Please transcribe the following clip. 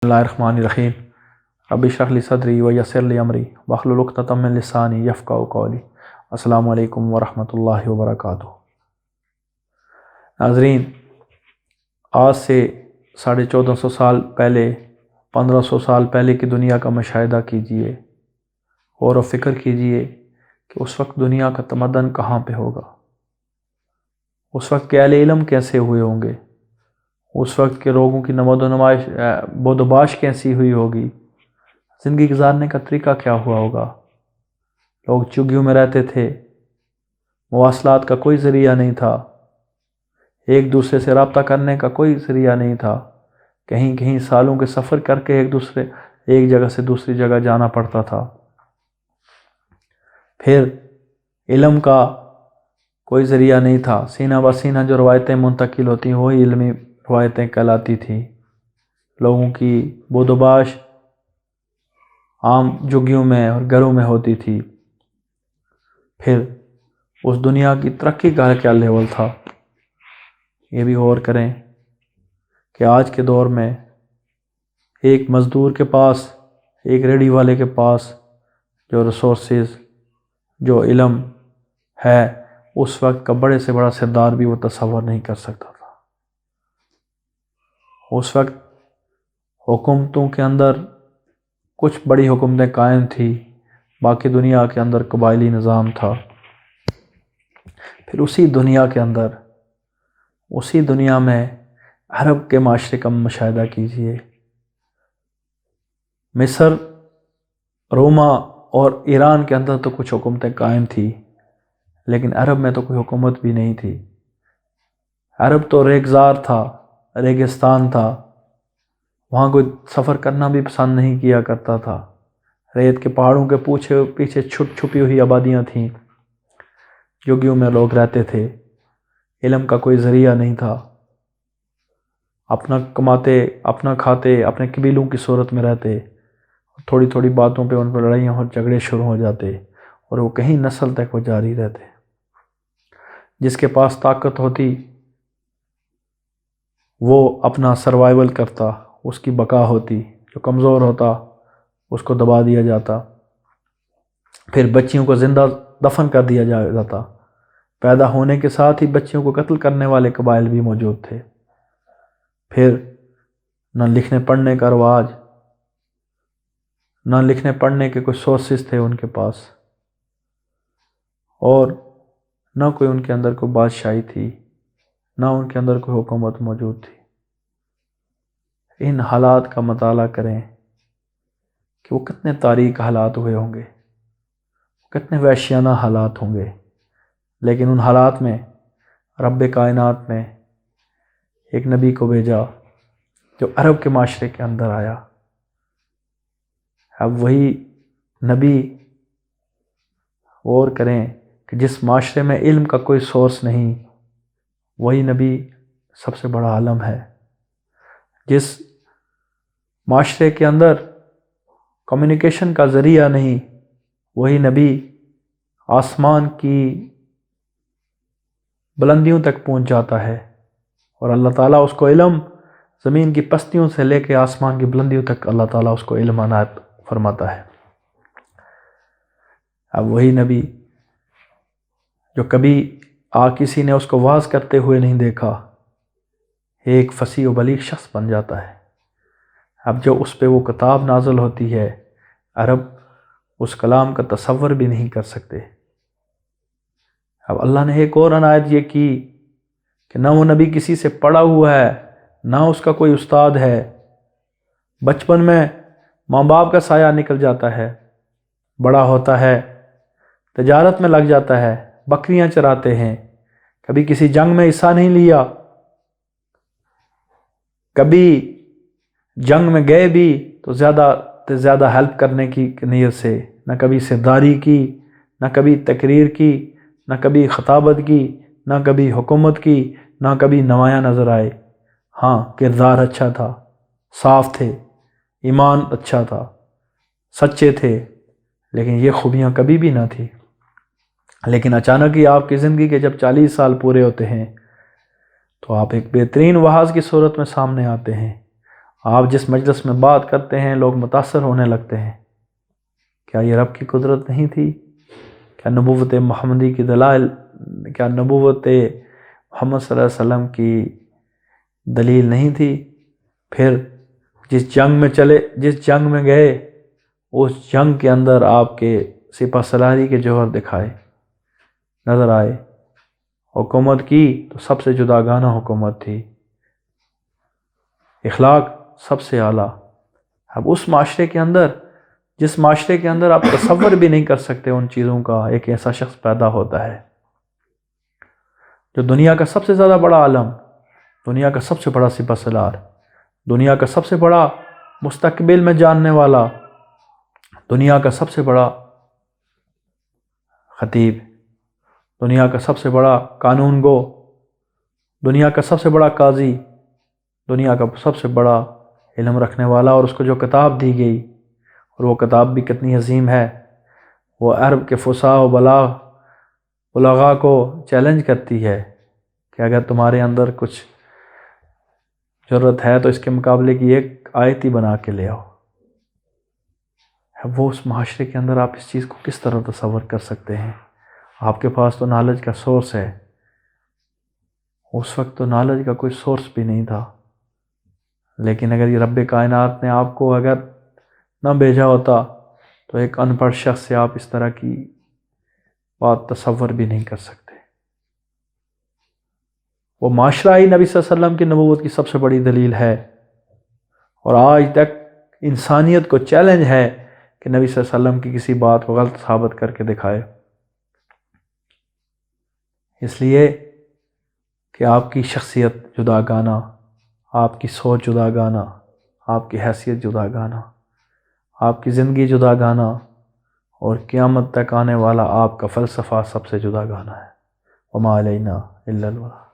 اللہ الرحمن الرحیم رب اشرح لی صدری ویسر لی امری واحلل عقدۃ من لسانی یفقہوا قولی۔ السلام علیکم ورحمۃ اللہ وبرکاتہ۔ ناظرین، آج سے 1450 سال پہلے 1500 سال پہلے کی دنیا کا مشاہدہ کیجئے، غور و فکر کیجئے کہ اس وقت دنیا کا تمدن کہاں پہ ہوگا، اس وقت کے اہل علم کیسے ہوئے ہوں گے، اس وقت کے لوگوں کی نمود و نمائش بود و باش کیسی ہوئی ہوگی، زندگی گزارنے کا طریقہ کیا ہوا ہوگا۔ لوگ چگیوں میں رہتے تھے، مواصلات کا کوئی ذریعہ نہیں تھا، ایک دوسرے سے رابطہ کرنے کا کوئی ذریعہ نہیں تھا، کہیں کہیں سالوں کے سفر کر کے ایک جگہ سے دوسری جگہ جانا پڑتا تھا۔ پھر علم کا کوئی ذریعہ نہیں تھا، سینہ بہ سینہ جو روایتیں منتقل ہوتی ہیں وہی علمی روایتیں کہلاتی تھیں۔ لوگوں کی بود و باش عام جھگیوں میں اور گھروں میں ہوتی تھی۔ پھر اس دنیا کی ترقی کا کیا لیول تھا، یہ بھی غور کریں کہ آج کے دور میں ایک مزدور کے پاس، ایک ریڑھی والے کے پاس جو ریسورسز، جو علم ہے، اس وقت کا بڑے سے بڑا سردار بھی وہ تصور نہیں کر سکتا تھا۔ اس وقت حکومتوں کے اندر کچھ بڑی حکومتیں قائم تھیں، باقی دنیا کے اندر قبائلی نظام تھا۔ پھر اسی دنیا کے اندر، اسی دنیا میں عرب کے معاشرے کا مشاہدہ کیجئے۔ مصر، روما اور ایران کے اندر تو کچھ حکومتیں قائم تھیں، لیکن عرب میں تو کوئی حکومت بھی نہیں تھی۔ عرب تو ریگزار تھا، ریگستان تھا، وہاں کوئی سفر کرنا بھی پسند نہیں کیا کرتا تھا۔ ریت کے پہاڑوں کے پیچھے چھپی ہوئی آبادیاں تھیں، جھگیوں میں لوگ رہتے تھے، علم کا کوئی ذریعہ نہیں تھا، اپنا کماتے، اپنا کھاتے، اپنے قبیلوں کی صورت میں رہتے، تھوڑی تھوڑی باتوں پہ ان پر لڑائیاں اور جھگڑے شروع ہو جاتے اور وہ کہیں نسل تک وہ جاری رہتے۔ جس کے پاس طاقت ہوتی وہ اپنا سروائیول کرتا، اس کی بقا ہوتی، جو کمزور ہوتا اس کو دبا دیا جاتا، پھر بچیوں کو زندہ دفن کر دیا جاتا۔ پیدا ہونے کے ساتھ ہی بچیوں کو قتل کرنے والے قبائل بھی موجود تھے۔ پھر نہ لکھنے پڑھنے کا رواج، نہ لکھنے پڑھنے کے کوئی سورسز تھے ان کے پاس، اور نہ کوئی ان کے اندر کوئی بادشاہی تھی، نہ ان کے اندر کوئی حکومت موجود تھی۔ ان حالات کا مطالعہ کریں کہ وہ کتنے تاریک حالات ہوئے ہوں گے، کتنے وحشیانہ حالات ہوں گے، لیکن ان حالات میں رب کائنات نے ایک نبی کو بھیجا جو عرب کے معاشرے کے اندر آیا۔ اب وہی نبی، غور کریں کہ جس معاشرے میں علم کا کوئی سورس نہیں، وہی نبی سب سے بڑا عالم ہے۔ جس معاشرے کے اندر کمیونیکیشن کا ذریعہ نہیں، وہی نبی آسمان کی بلندیوں تک پہنچ جاتا ہے، اور اللہ تعالیٰ اس کو علم زمین کی پستیوں سے لے کے آسمان کی بلندیوں تک اللہ تعالیٰ اس کو علم عنایت فرماتا ہے۔ اب وہی نبی جو کبھی کسی نے اس کو واعظ کرتے ہوئے نہیں دیکھا، ایک فصیح و بلیغ شخص بن جاتا ہے۔ اب جو اس پہ وہ کتاب نازل ہوتی ہے، عرب اس کلام کا تصور بھی نہیں کر سکتے۔ اب اللہ نے ایک اور عنایت یہ کی کہ نہ وہ نبی کسی سے پڑھا ہوا ہے، نہ اس کا کوئی استاد ہے، بچپن میں ماں باپ کا سایہ نکل جاتا ہے، بڑا ہوتا ہے تجارت میں لگ جاتا ہے، بکریاں چراتے ہیں، کبھی کسی جنگ میں حصہ نہیں لیا، کبھی جنگ میں گئے بھی تو زیادہ ہیلپ کرنے کی نیت سے، نہ کبھی سرداری کی، نہ کبھی تقریر کی، نہ کبھی خطابت کی، نہ کبھی حکومت کی، نہ کبھی نمایاں نظر آئے۔ ہاں، کردار اچھا تھا، صاف تھے، ایمان اچھا تھا، سچے تھے، لیکن یہ خوبیاں کبھی بھی نہ تھی۔ لیکن اچانک ہی آپ کی زندگی کے جب 40 سال پورے ہوتے ہیں تو آپ ایک بہترین وعظ کی صورت میں سامنے آتے ہیں، آپ جس مجلس میں بات کرتے ہیں لوگ متاثر ہونے لگتے ہیں۔ کیا یہ رب کی قدرت نہیں تھی؟ کیا نبوت محمدی کی دلائل، کیا نبوت محمد صلی اللہ علیہ وسلم کی دلیل نہیں تھی؟ پھر جس جنگ میں گئے اس جنگ کے اندر آپ کے سپہ سالاری کے جوہر دکھائے، نظر آئے۔ حکومت کی تو سب سے جداگانہ حکومت تھی، اخلاق سب سے اعلیٰ۔ اب اس معاشرے کے اندر، جس معاشرے کے اندر آپ تصور بھی نہیں کر سکتے ان چیزوں کا، ایک ایسا شخص پیدا ہوتا ہے جو دنیا کا سب سے زیادہ بڑا عالم، دنیا کا سب سے بڑا سپہ سالار، دنیا کا سب سے بڑا مستقبل میں جاننے والا، دنیا کا سب سے بڑا خطیب، دنیا کا سب سے بڑا قانون گو، دنیا کا سب سے بڑا قاضی، دنیا کا سب سے بڑا علم رکھنے والا، اور اس کو جو کتاب دی گئی، اور وہ کتاب بھی کتنی عظیم ہے، وہ عرب کے فصاح و بلاغا کو چیلنج کرتی ہے کہ اگر تمہارے اندر کچھ ضرورت ہے تو اس کے مقابلے کی ایک آیت ہی بنا کے لے آؤ۔ وہ اس معاشرے کے اندر آپ اس چیز کو کس طرح تصور کر سکتے ہیں؟ آپ کے پاس تو نالج کا سورس ہے، اس وقت تو نالج کا کوئی سورس بھی نہیں تھا، لیکن اگر یہ رب کائنات نے آپ کو اگر نہ بھیجا ہوتا تو ایک ان پڑھ شخص سے آپ اس طرح کی بات تصور بھی نہیں کر سکتے۔ وہ معاشرہ ہی نبی صلی اللہ علیہ وسلم کی نبوت کی سب سے بڑی دلیل ہے، اور آج تک انسانیت کو چیلنج ہے کہ نبی صلی اللہ علیہ وسلم کی کسی بات کو غلط ثابت کر کے دکھائے، اس لیے کہ آپ کی شخصیت جداگانہ، آپ کی سوچ جداگانہ، آپ کی حیثیت جداگانہ، آپ کی زندگی جداگانہ، اور قیامت تک آنے والا آپ کا فلسفہ سب سے جداگانہ ہے۔ وما علینا الا البلاغ۔